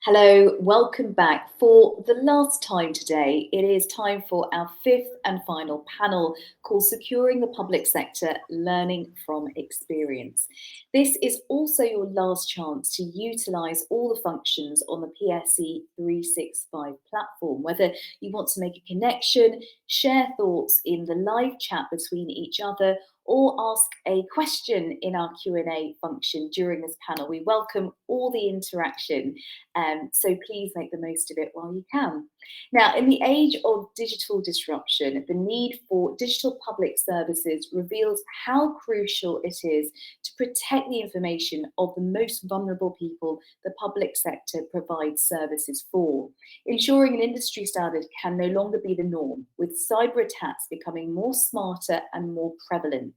Hello, welcome back. For the last time today, it is time for our fifth and final panel called Securing the Public Sector, Learning from Experience. This is also your last chance to utilise all the functions on the PSE365 platform, whether you want to make a connection, share thoughts in the live chat between each other, or ask a question in our Q&A function during this panel. We welcome all the interaction, so please make the most of it while you can. Now, in the age of digital disruption, the need for digital public services reveals how crucial it is to protect the information of the most vulnerable people the public sector provides services for. Ensuring an industry standard can no longer be the norm, with cyber attacks becoming more smarter and more prevalent.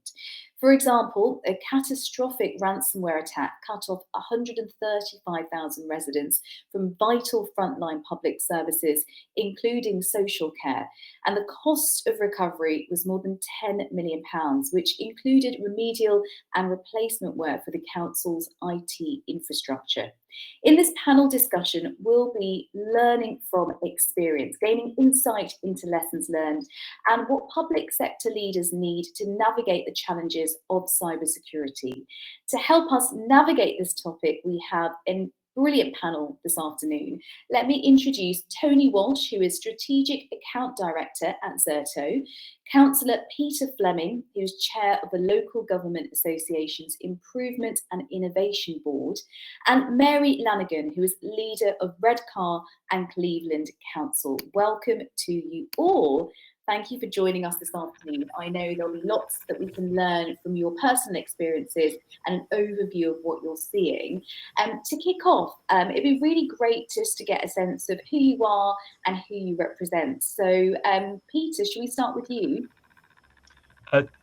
For example, a catastrophic ransomware attack cut off 135,000 residents from vital frontline public services, including social care, and the cost of recovery was more than £10 million, which included remedial and replacement work for the council's IT infrastructure. In this panel discussion, we'll be learning from experience, gaining insight into lessons learned, and what public sector leaders need to navigate the challenges of cybersecurity. To help us navigate this topic, we have a brilliant panel this afternoon. Let me introduce Tony Walsh, who is Strategic Account Director at Zerto, Councillor Peter Fleming, who is Chair of the Local Government Association's Improvement and Innovation Board, and Mary Lanigan, who is Leader of Redcar and Cleveland Council. Welcome to you all. Thank you for joining us this afternoon. I know there'll be lots that we can learn from your personal experiences and an overview of what you're seeing. To kick off, it'd be really great just to get a sense of who you are and who you represent. So, Peter, should we start with you?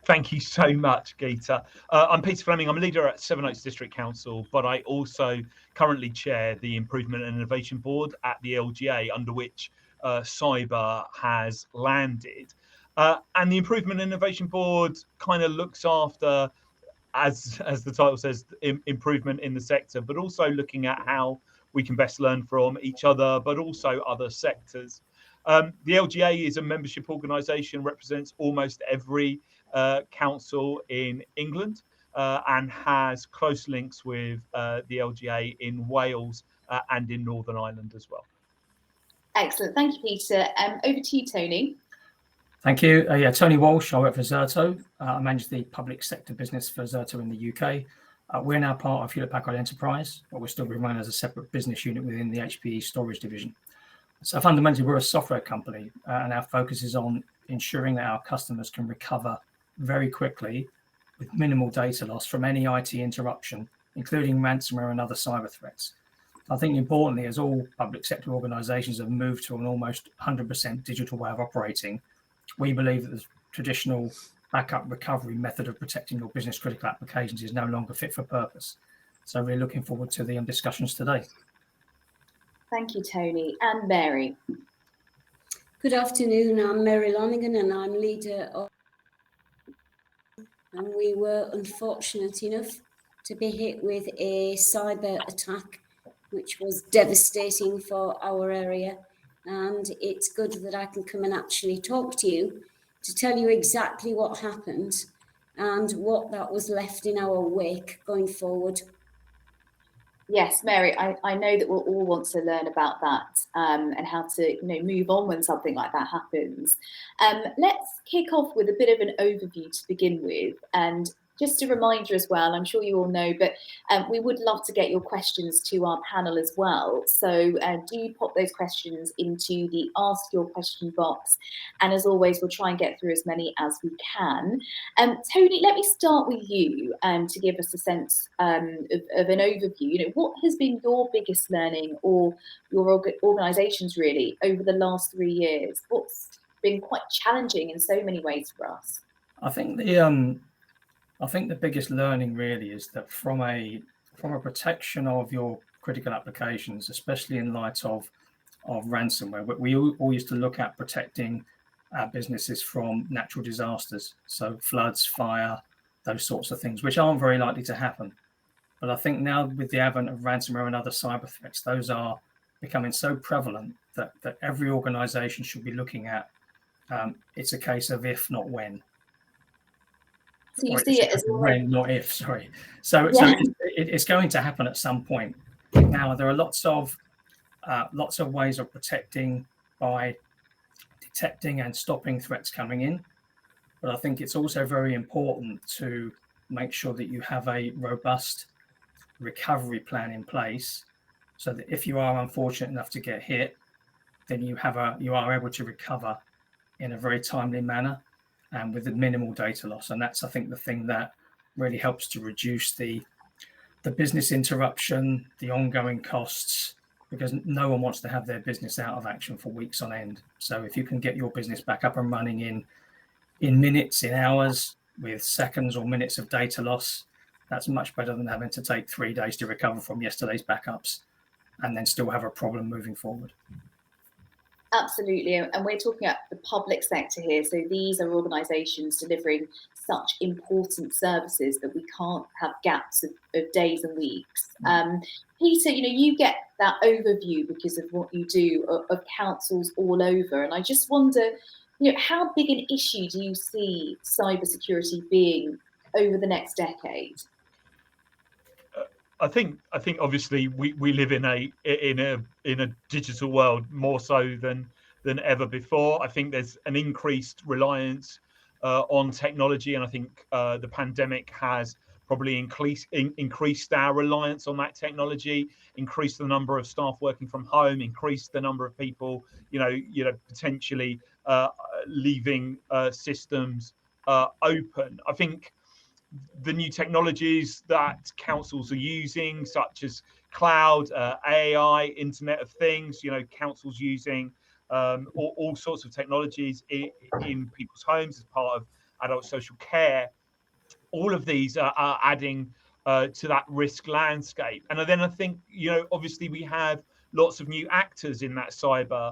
Thank you so much, Geeta. I'm Peter Fleming. I'm a leader at Sevenoaks District Council, but I also currently chair the Improvement and Innovation Board at the LGA, under which cyber has landed. And the Improvement and Innovation Board kind of looks after, as the title says, improvement in the sector, but also looking at how we can best learn from each other, but also other sectors. The LGA is a membership organisation, represents almost every council in England, and has close links with the LGA in Wales and in Northern Ireland as well. Excellent. Thank you, Peter. Over to you, Tony. Thank you. Tony Walsh. I work for Zerto. I manage the public sector business for Zerto in the UK. We're now part of Hewlett Packard Enterprise, but we're still run as a separate business unit within the HPE storage division. So fundamentally, we're a software company, and our focus is on ensuring that our customers can recover very quickly with minimal data loss from any IT interruption, including ransomware and other cyber threats. I think importantly, as all public sector organisations have moved to an almost 100% digital way of operating, we believe that the traditional backup recovery method of protecting your business critical applications is no longer fit for purpose. So we're looking forward to the discussions today. Thank you, Tony. And Mary. Good afternoon. I'm Mary Lanigan, and I'm leader of. And we were unfortunate enough to be hit with a cyber attack, which was devastating for our area. And it's good that I can come and actually talk to you to tell you exactly what happened and what that was left in our wake going forward. Yes, Mary, I know that we'll all want to learn about that and how to move on when something like that happens. Let's kick off with a bit of an overview to begin with. And just a reminder as well, I'm sure you all know, but we would love to get your questions to our panel as well. So do pop those questions into the Ask Your Question box. And as always, we'll try and get through as many as we can. Tony, let me start with you to give us a sense of an overview. What has been your biggest learning, or your organisation's really, over the last 3 years? What's been quite challenging in so many ways for us? I think the biggest learning really is that from a protection of your critical applications, especially in light of ransomware, we all used to look at protecting our businesses from natural disasters, so floods, fire, those sorts of things, which aren't very likely to happen. But I think now with the advent of ransomware and other cyber threats, those are becoming so prevalent that every organisation should be looking at. It's a case of if, not when. So you see it as when, not if. Sorry. So it's going to happen at some point. Now there are lots of ways of protecting by detecting and stopping threats coming in, but I think it's also very important to make sure that you have a robust recovery plan in place, so that if you are unfortunate enough to get hit, then you are able to recover in a very timely manner and with a minimal data loss. And that's, I think, the thing that really helps to reduce the business interruption, the ongoing costs, because no one wants to have their business out of action for weeks on end. So if you can get your business back up and running in minutes, in hours, with seconds or minutes of data loss, that's much better than having to take 3 days to recover from yesterday's backups and then still have a problem moving forward. Absolutely, and we're talking about the public sector here. So these are organisations delivering such important services that we can't have gaps of days and weeks. Peter, you get that overview because of what you do of councils all over, and I just wonder, how big an issue do you see cybersecurity being over the next decade? I think obviously we live in a digital world more so than ever before. I think there's an increased reliance on technology, and I think the pandemic has probably increased our reliance on that technology, increased the number of staff working from home, increased the number of people potentially leaving systems open. I think the new technologies that councils are using, such as cloud, AI, Internet of Things, councils using all sorts of technologies in people's homes as part of adult social care. All of these are adding to that risk landscape. And then I think, obviously we have lots of new actors in that cyber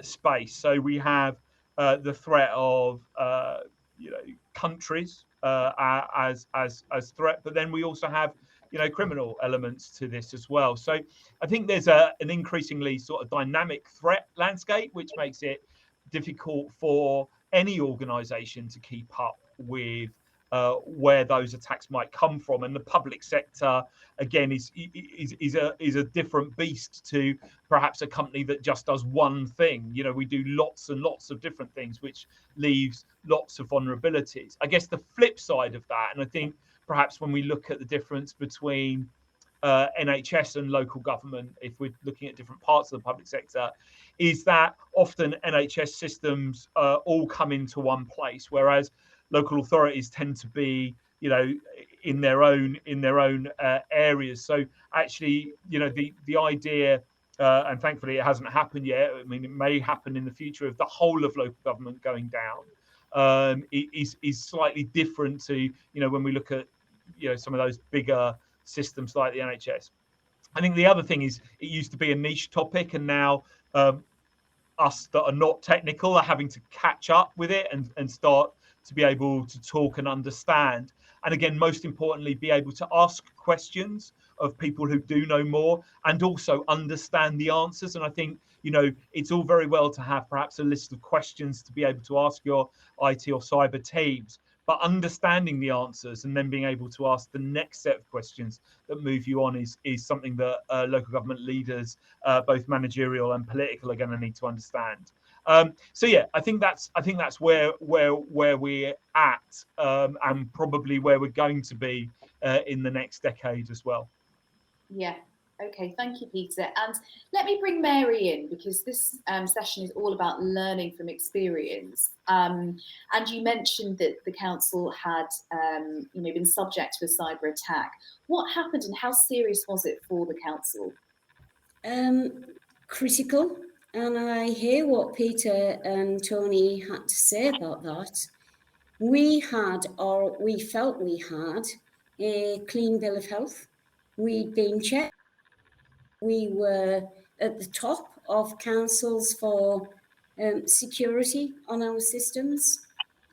space. So we have the threat of countries as threat, but then we also have criminal elements to this as well. So I think there's an increasingly sort of dynamic threat landscape, which makes it difficult for any organization to keep up with where those attacks might come from. And the public sector, again, is a different beast to perhaps a company that just does one thing. We do lots and lots of different things, which leaves lots of vulnerabilities. I guess the flip side of that, and I think perhaps when we look at the difference between NHS and local government, if we're looking at different parts of the public sector, is that often NHS systems all come into one place, whereas local authorities tend to be, in their own areas. So actually, the idea, and thankfully it hasn't happened yet. I mean, it may happen in the future, of the whole of local government going down, is slightly different to, when we look at, some of those bigger systems like the NHS. I think the other thing is, it used to be a niche topic, and now us that are not technical are having to catch up with it and start to be able to talk and understand. And again, most importantly, be able to ask questions of people who do know more and also understand the answers. And I think, it's all very well to have perhaps a list of questions to be able to ask your IT or cyber teams, but understanding the answers and then being able to ask the next set of questions that move you on is something that local government leaders, both managerial and political, are going to need to understand. So yeah, I think that's where we're at, and probably where we're going to be in the next decade as well. Yeah. Okay, thank you, Peter. And let me bring Mary in, because this session is all about learning from experience. And you mentioned that the council had, been subject to a cyber attack. What happened, and how serious was it for the council? Critical. And I hear what Peter and Tony had to say about that. We had, or we felt we had, a clean bill of health. We'd been checked. We were at the top of councils for security on our systems.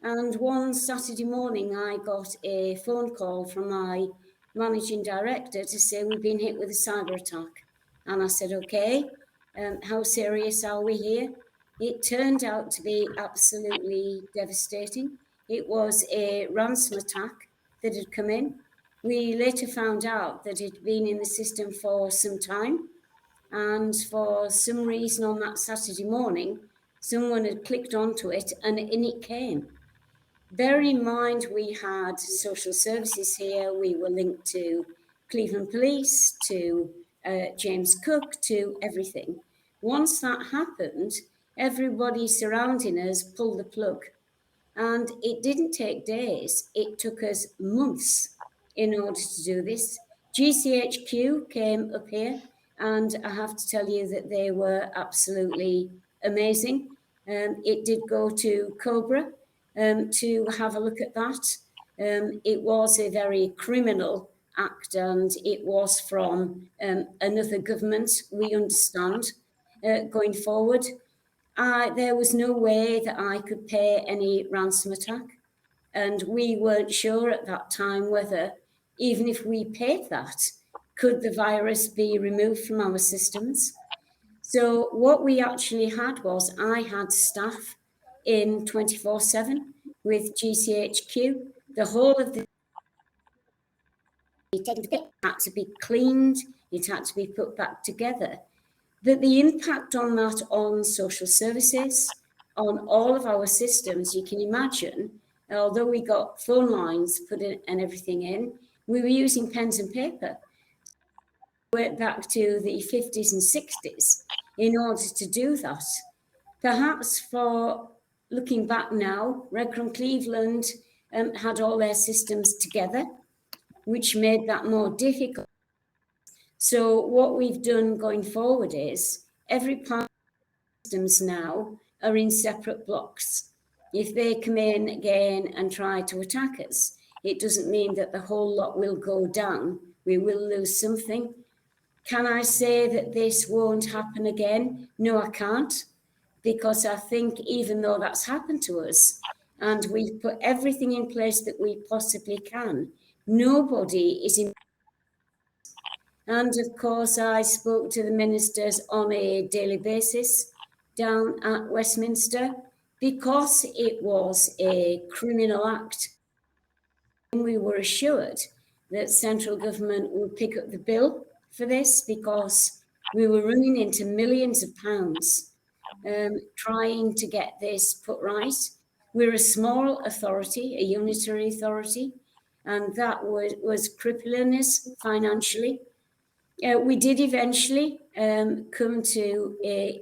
And one Saturday morning, I got a phone call from my managing director to say we've been hit with a cyber attack. And I said, okay. How serious are we here? It turned out to be absolutely devastating. It was a ransom attack that had come in. We later found out that it had been in the system for some time, and for some reason on that Saturday morning, someone had clicked onto it and in it came. Bear in mind, we had social services here. We were linked to Cleveland Police, to James Cook, to everything. Once that happened, everybody surrounding us pulled the plug. And it didn't take days, it took us months in order to do this. GCHQ came up here, and I have to tell you that they were absolutely amazing. It did go to Cobra to have a look at that. It was a very criminal act, and it was from another government, we understand, going forward. There was no way that I could pay any ransom attack. And we weren't sure at that time whether, even if we paid that, could the virus be removed from our systems. So what we actually had was, I had staff in 24/7 with GCHQ. The whole of the it had to be cleaned, it had to be put back together. But the impact on that on social services, on all of our systems, you can imagine, although we got phone lines put in and everything in, we were using pens and paper. We went back to the 50s and 60s in order to do that. Perhaps for looking back now, Redcross Cleveland had all their systems together, which made that more difficult. So what we've done going forward is every part of the systems now are in separate blocks. If they come in again and try to attack us, it doesn't mean that the whole lot will go down. We will lose something. Can I say that this won't happen again? No, I can't, because I think even though that's happened to us and we've put everything in place that we possibly can, nobody is in. And of course, I spoke to the ministers on a daily basis down at Westminster because it was a criminal act. And we were assured that central government would pick up the bill for this because we were running into millions of pounds trying to get this put right. We're a small authority, a unitary authority, and that was crippling us financially. We did eventually come to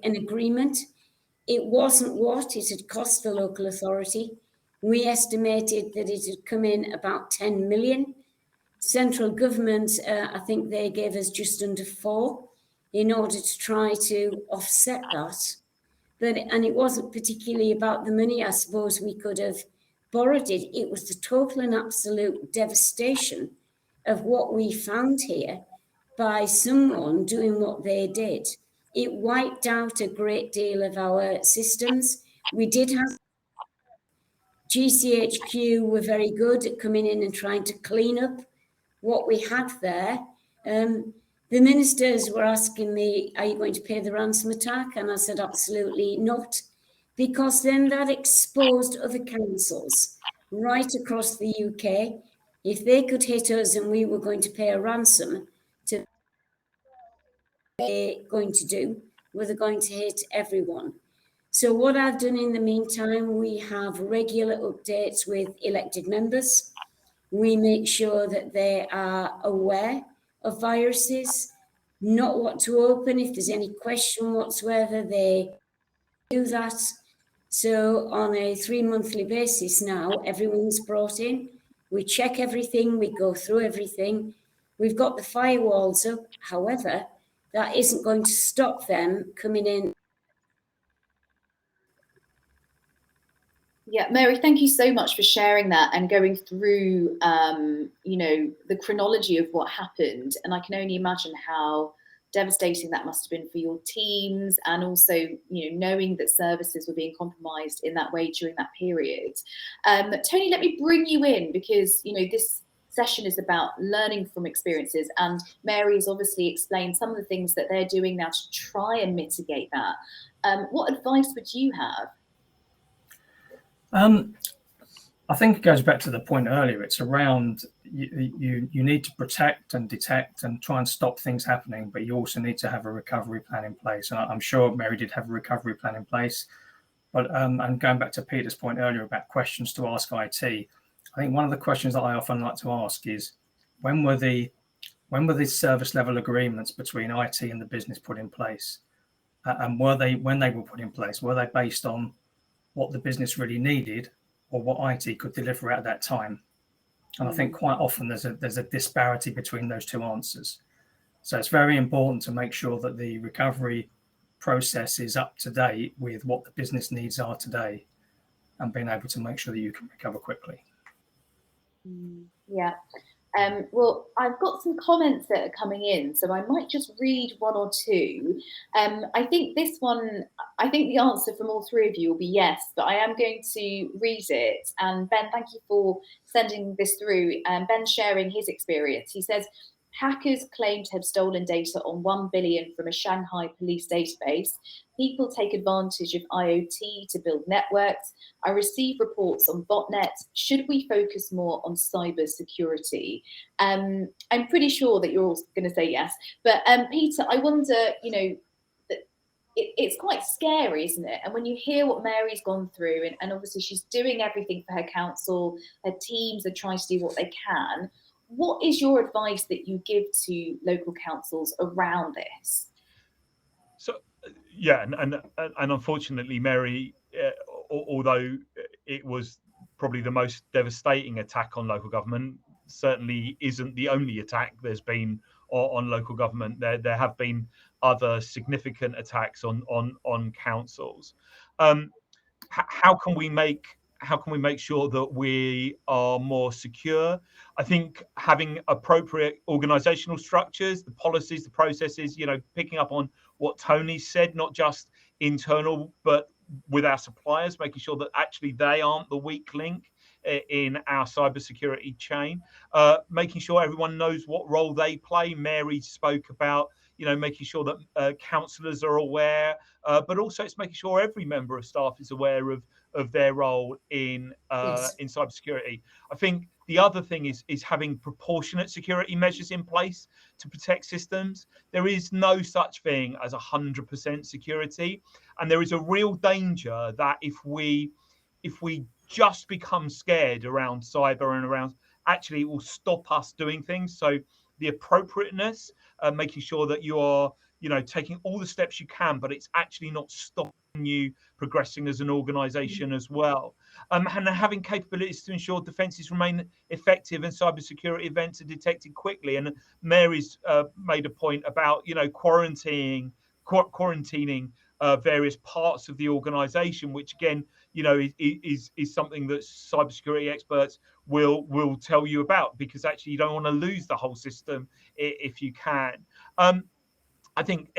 an agreement. It wasn't what it had cost the local authority. We estimated that it had come in about 10 million. Central government, I think they gave us just under 4 in order to try to offset that. And it wasn't particularly about the money. I suppose we could have borrowed it. It was the total and absolute devastation of what we found here by someone doing what they did. It wiped out a great deal of our systems. We did have GCHQ were very good at coming in and trying to clean up what we had there. The ministers were asking me, are you going to pay the ransom attack? And I said, absolutely not, because then that exposed other councils right across the UK. If they could hit us and we were going to pay a ransom to they're going to do, were they going to hit everyone. So what I've done in the meantime, we have regular updates with elected members. We make sure that they are aware of viruses, not what to open. If there's any question whatsoever, they do that. So on a 3-monthly basis now, everyone's brought in. We check everything, we go through everything. We've got the firewalls up. However, that isn't going to stop them coming in. Yeah, Mary, thank you so much for sharing that and going through, you know, the chronology of what happened. And I can only imagine how devastating that must have been for your teams, and also, you know, knowing that services were being compromised in that way during that period. Tony, let me bring you in, because, you know, this session is about learning from experiences, and Mary's obviously explained some of the things that they're doing now to try and mitigate that. What advice would you have? I think it goes back to the point earlier. It's around you need to protect and detect and try and stop things happening, but you also need to have a recovery plan in place. And I'm sure Mary did have a recovery plan in place. But and going back to Peter's point earlier about questions to ask IT, I think one of the questions that I often like to ask is, when were the service level agreements between IT and the business put in place? And when they were put in place, were they based on what the business really needed, or what IT could deliver at that time? And I think quite often there's a disparity between those two answers. So it's very important to make sure that the recovery process is up to date with what the business needs are today, and being able to make sure that you can recover quickly. Yeah. Well, I've got some comments that are coming in, so I might just read one or two. I think this one, I think the answer from all three of you will be yes, but I am going to read it. And Ben, thank you for sending this through. Ben sharing his experience. He says, hackers claim to have stolen data on 1 billion from a Shanghai police database. People take advantage of IoT to build networks. I receive reports on botnets. Should we focus more on cyber security? I'm pretty sure that you're all going to say yes. But Peter, I wonder, it's quite scary, isn't it? And when you hear what Mary's gone through, and obviously she's doing everything for her council, her teams are trying to do what they can. What is your advice that you give to local councils around this? So, yeah, and unfortunately, Mary, although it was probably the most devastating attack on local government, certainly isn't the only attack there's been on local government. There have been other significant attacks on councils. How can we make sure that we are more secure? I think having appropriate organizational structures, the policies, the processes, picking up on what Tony said, not just internal, but with our suppliers, making sure that actually they aren't the weak link in our cybersecurity chain, making sure everyone knows what role they play. Mary spoke about, making sure that councillors are aware, but also it's making sure every member of staff is aware of their role in cybersecurity. I think the other thing is having proportionate security measures in place to protect systems. There is no such thing as 100% security, and there is a real danger that if we just become scared around cyber and around, actually it will stop us doing things. So the appropriateness, making sure that you are, taking all the steps you can, but it's actually not stopping you progressing as an organization as well. And having capabilities to ensure defenses remain effective and cybersecurity events are detected quickly. And Mary's made a point about, quarantining various parts of the organization, which again, is something that cybersecurity experts will tell you about, because actually you don't want to lose the whole system if you can. I think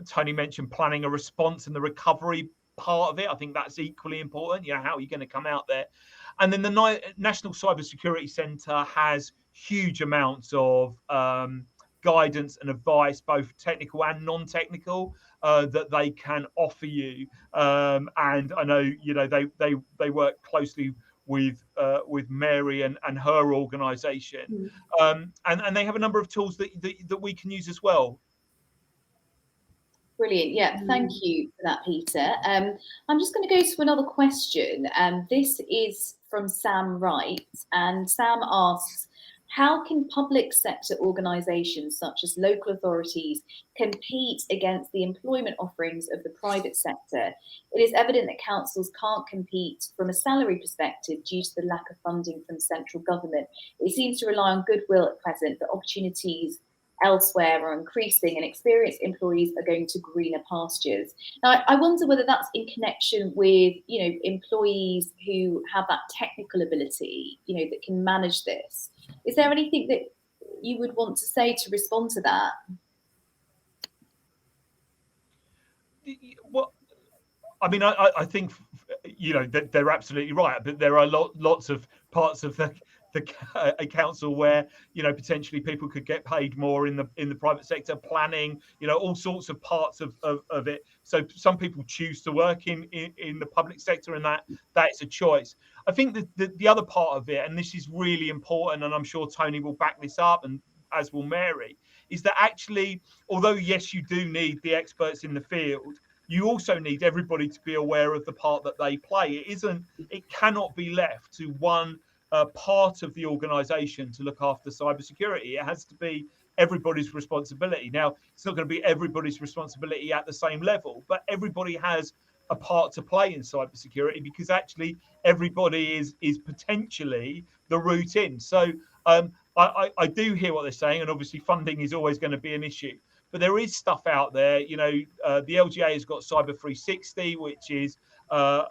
Tony mentioned planning a response and the recovery part of it. I think that's equally important. How are you going to come out there? And then the National Cybersecurity Centre has huge amounts of guidance and advice, both technical and non-technical, that they can offer you. And I know, they work closely with Mary and her organisation, and they have a number of tools that we can use as well. Brilliant. Yeah, thank you for that, Peter. I'm just going to go to another question. This is from Sam Wright, and Sam asks, how can public sector organisations such as local authorities compete against the employment offerings of the private sector? It is evident that councils can't compete from a salary perspective due to the lack of funding from central government. It seems to rely on goodwill at present, but opportunities elsewhere are increasing and experienced employees are going to greener pastures. Now, I wonder whether that's in connection with, employees who have that technical ability, that can manage this. Is there anything that you would want to say to respond to that? Well, I mean, I think, that they're absolutely right, but there are lots of parts of the a council where, you know, potentially people could get paid more in the private sector, planning, you know, all sorts of parts of it. So some people choose to work in the public sector, and that's a choice. I think the other part of it, and this is really important, and I'm sure Tony will back this up, and as will Mary, is that actually, although yes, you do need the experts in the field, you also need everybody to be aware of the part that they play. It cannot be left to one part of the organisation to look after cybersecurity. It has to be everybody's responsibility. Now, it's not going to be everybody's responsibility at the same level, but everybody has a part to play in cybersecurity, because actually everybody is potentially the route in. So I do hear what they're saying, and obviously funding is always going to be an issue. But there is stuff out there, you know. The LGA has got Cyber360, which is our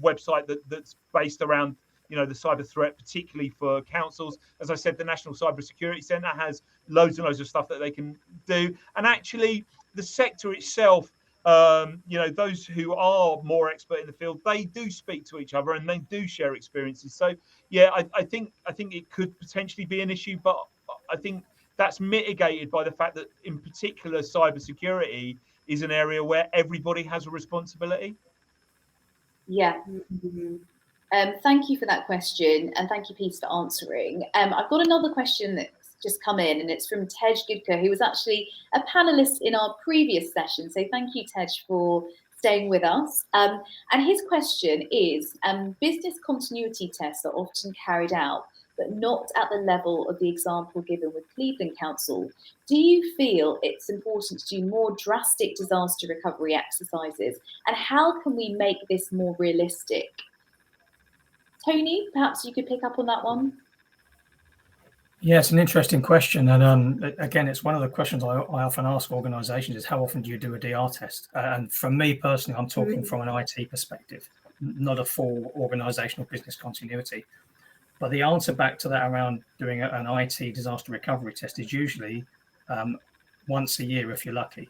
website that's based around, you know, the cyber threat, particularly for councils. As I said, the National Cyber Security Centre has loads and loads of stuff that they can do. And actually, the sector itself, you know, those who are more expert in the field, they do speak to each other and they do share experiences. So yeah, I think it could potentially be an issue, but I think that's mitigated by the fact that, in particular, cybersecurity is an area where everybody has a responsibility. Yeah. Thank you for that question, and thank you, Peter, for answering. I've got another question that's just come in, and it's from Tej Gudka, who was actually a panelist in our previous session. So thank you, Tej, for staying with us. And his question is, business continuity tests are often carried out, but not at the level of the example given with Cleveland Council. Do you feel it's important to do more drastic disaster recovery exercises? And how can we make this more realistic? Tony, perhaps you could pick up on that one. Yeah, it's an interesting question. And again, it's one of the questions I often ask organisations is, how often do you do a DR test? And for me personally, I'm talking from an IT perspective, not a full organisational business continuity. But the answer back to that around doing an IT disaster recovery test is usually once a year if you're lucky.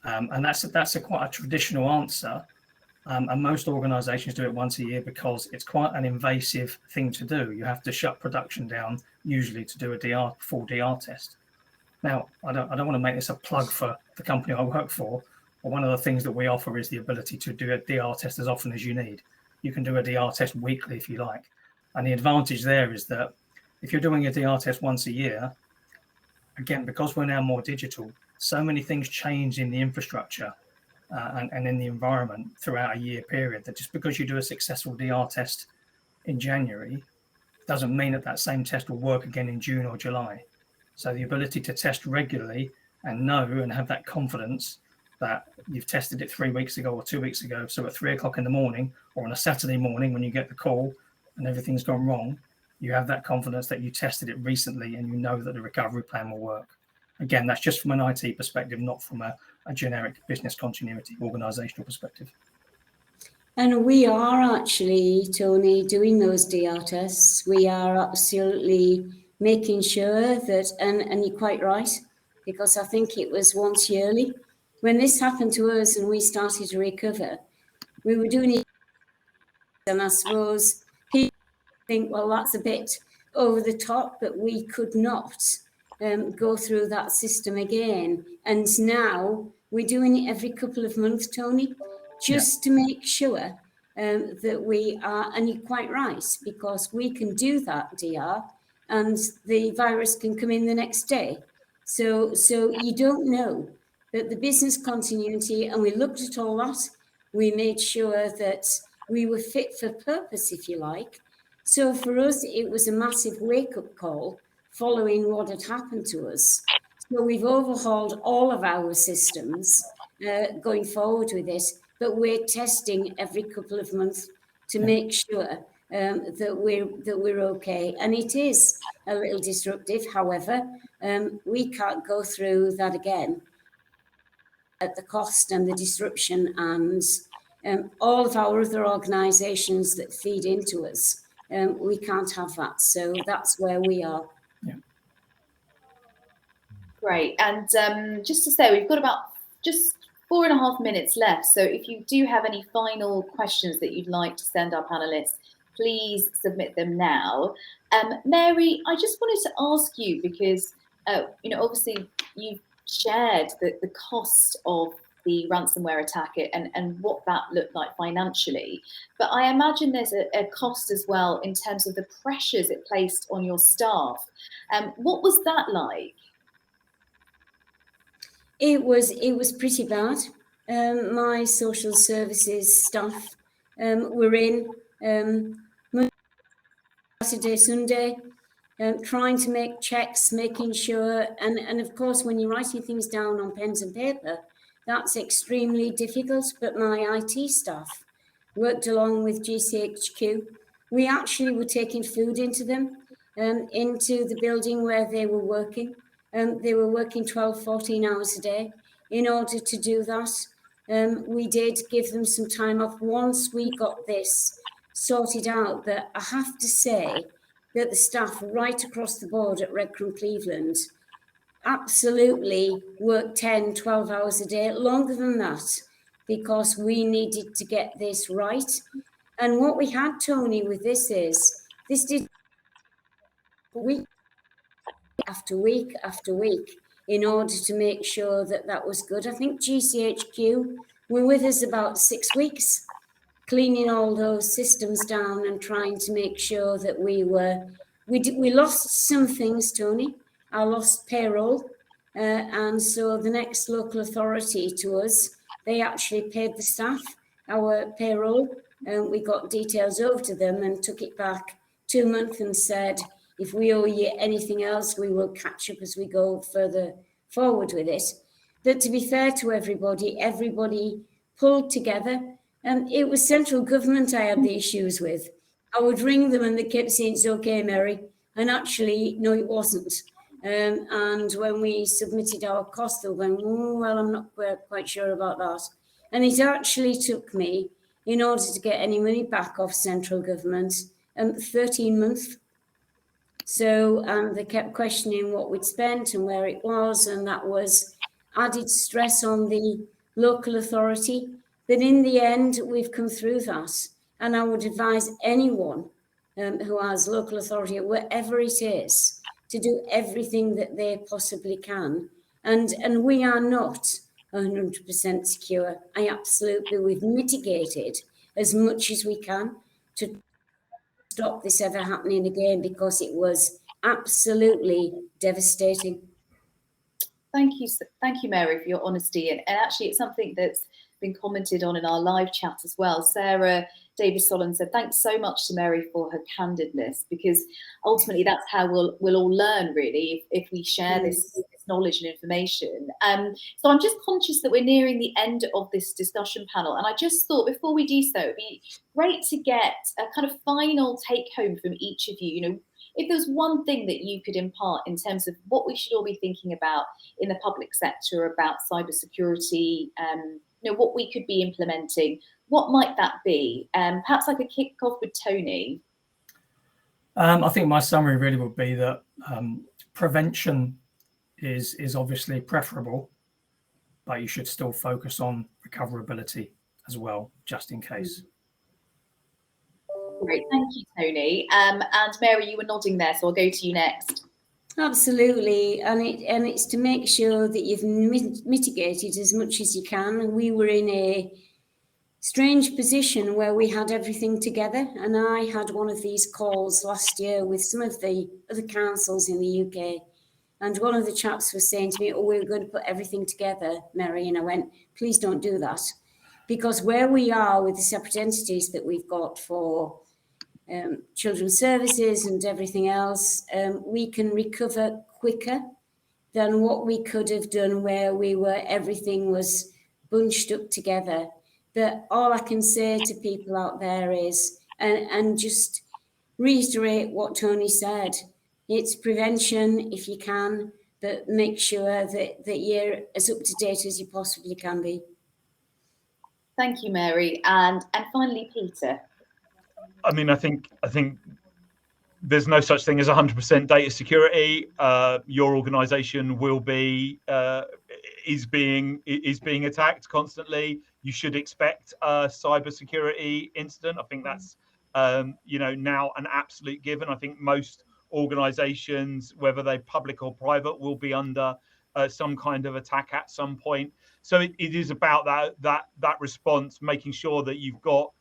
And that's quite a traditional answer. And most organisations do it once a year because it's quite an invasive thing to do. You have to shut production down usually to do a full DR test. Now, I don't want to make this a plug for the company I work for, but one of the things that we offer is the ability to do a DR test as often as you need. You can do a DR test weekly if you like. And the advantage there is that if you're doing a DR test once a year, again, because we're now more digital, so many things change in the infrastructure and in the environment throughout a year period, that just because you do a successful DR test in January doesn't mean that same test will work again in June or July. So the ability to test regularly and know and have that confidence that you've tested it 3 weeks ago or 2 weeks ago, so at 3 o'clock in the morning or on a Saturday morning when you get the call and everything's gone wrong, you have that confidence that you tested it recently and you know that the recovery plan will work. Again, that's just from an IT perspective, not from a generic business continuity organisational perspective. And we are actually, Tony, doing those DR tests. We are absolutely making sure that, and you're quite right, because I think it was once yearly. When this happened to us and we started to recover, we were doing it, and I suppose people think, well, that's a bit over the top, but we could not go through that system again. And now we're doing it every couple of months, Tony, just to make sure that we are, and you're quite right, because we can do that DR and the virus can come in the next day. So you don't know. But the business continuity, and we looked at all that, we made sure that we were fit for purpose, if you like. So for us, it was a massive wake-up call following what had happened to us. So we've overhauled all of our systems going forward with this, but we're testing every couple of months to make sure that we're okay. And it is a little disruptive. However, we can't go through that again at the cost and the disruption and all of our other organisations that feed into us. We can't have that. So that's where we are. Yeah. Great. And just to say, we've got about just 4.5 minutes left. So if you do have any final questions that you'd like to send our panellists, please submit them now. Mary, I just wanted to ask you, because obviously you've shared the cost of the ransomware attack and what that looked like financially, but I imagine there's a cost as well in terms of the pressures it placed on your staff. What was that like? It was pretty bad. My social services staff were in Saturday, Sunday, trying to make checks, making sure, and of course, when you're writing things down on pens and paper, that's extremely difficult. But my IT staff worked along with GCHQ. We actually were taking food into them, into the building where they were working. They were working 12, 14 hours a day. In order to do that, we did give them some time off once we got this sorted out. But I have to say that the staff right across the board at Redcomb Cleveland absolutely worked 10, 12 hours a day, longer than that, because we needed to get this right. And what we had, Tony, with this is, this did week after week after week in order to make sure that that was good. I think GCHQ were with us about 6 weeks, cleaning all those systems down and trying to make sure that we lost some things, Tony. I lost payroll. And so the next local authority to us, they actually paid the staff our payroll. We got details over to them and took it back 2 months and said, if we owe you anything else, we will catch up as we go further forward with it. But to be fair to everybody pulled together. It was central government I had the issues with. I would ring them and they kept saying, it's okay, Mary. And actually, no, it wasn't. And when we submitted our cost, they were going, oh, well, I'm not quite sure about that. And it actually took me, in order to get any money back off central government, 13 months. So they kept questioning what we'd spent and where it was, and that was added stress on the local authority. But in the end, we've come through that. And I would advise anyone who has local authority, wherever it is, to do everything that they possibly can. And we are not 100% secure. We've mitigated as much as we can to stop this ever happening again, because it was absolutely devastating. Thank you, Mary, for your honesty. And actually, it's something that's been commented on in our live chat as well. Sarah Davis-Solon said, thanks so much to Mary for her candidness, because ultimately that's how we'll all learn, really, if we share this knowledge and information. So I'm just conscious that we're nearing the end of this discussion panel, and I just thought before we do so, it'd be great to get a kind of final take home from each of you. If there's one thing that you could impart in terms of what we should all be thinking about in the public sector about cybersecurity, what we could be implementing, what might that be? Perhaps I could kick off with Tony. I think my summary really would be that prevention is obviously preferable, but you should still focus on recoverability as well, just in case. Great, thank you, Tony. And Mary, you were nodding there, so I'll go to you next. Absolutely, and it's to make sure that you've mitigated as much as you can. We were in a strange position where we had everything together, and I had one of these calls last year with some of the other councils in the UK, and one of the chaps was saying to me, oh, we're going to put everything together, Mary, and I went, please don't do that, because where we are with the separate entities that we've got for children's services and everything else, we can recover quicker than what we could have done where everything was bunched up together. But all I can say to people out there is, and just reiterate what Tony said, it's prevention if you can, but make sure that you're as up to date as you possibly can be. Thank you, Mary. And finally, Peter. I mean, I think there's no such thing as 100% data security. Your organisation will be is being attacked constantly. You should expect a cybersecurity incident. I think that's now an absolute given. I think most organizations, whether they're public or private, will be under some kind of attack at some point. So it is about that response, making sure that you've got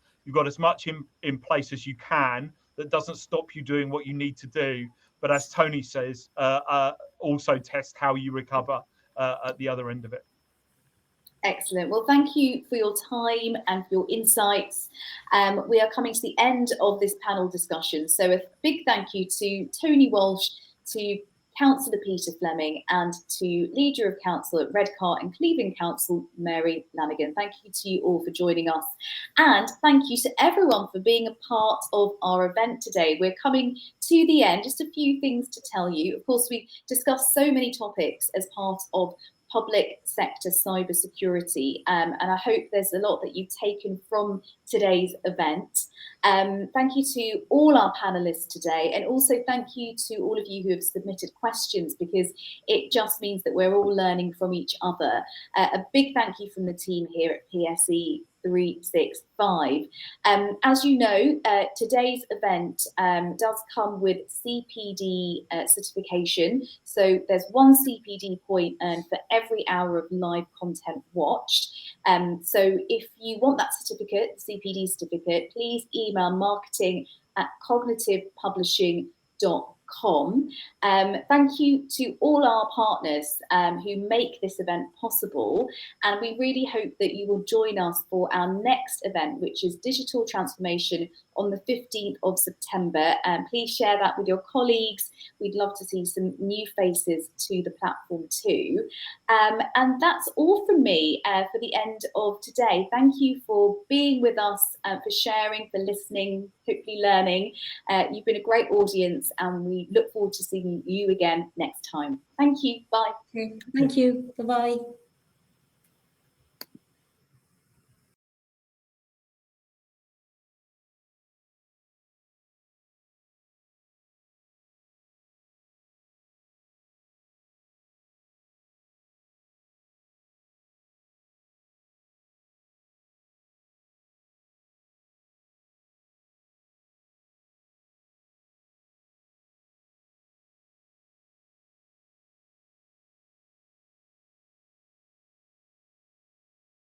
as much in place as you can that doesn't stop you doing what you need to do. But as Tony says, also test how you recover at the other end of it. Excellent. Well, thank you for your time and for your insights. We are coming to the end of this panel discussion. So a big thank you to Tony Walsh, to Councillor Peter Fleming, and to Leader of Council at Redcar and Cleveland Council, Mary Lanigan. Thank you to you all for joining us. And thank you to everyone for being a part of our event today. We're coming to the end. Just a few things to tell you. Of course, we discussed so many topics as part of public sector cybersecurity, and I hope there's a lot that you've taken from today's event. Thank you to all our panelists today, and also thank you to all of you who have submitted questions, because it just means that we're all learning from each other. A big thank you from the team here at PSE365. As you know, today's event does come with CPD certification. So there's 1 CPD point earned for every hour of live content watched. So if you want that certificate, CPD certificate, please email marketing@cognitivepublishing.com. Thank you to all our partners who make this event possible, and we really hope that you will join us for our next event, which is Digital Transformation on the 15th of September. Please share that with your colleagues. We'd love to see some new faces to the platform too. And that's all from me for the end of today. Thank you for being with us, for sharing, for listening, hopefully learning. You've been a great audience, and we look forward to seeing you again next time. Thank you. Bye. Thank you. Bye-bye.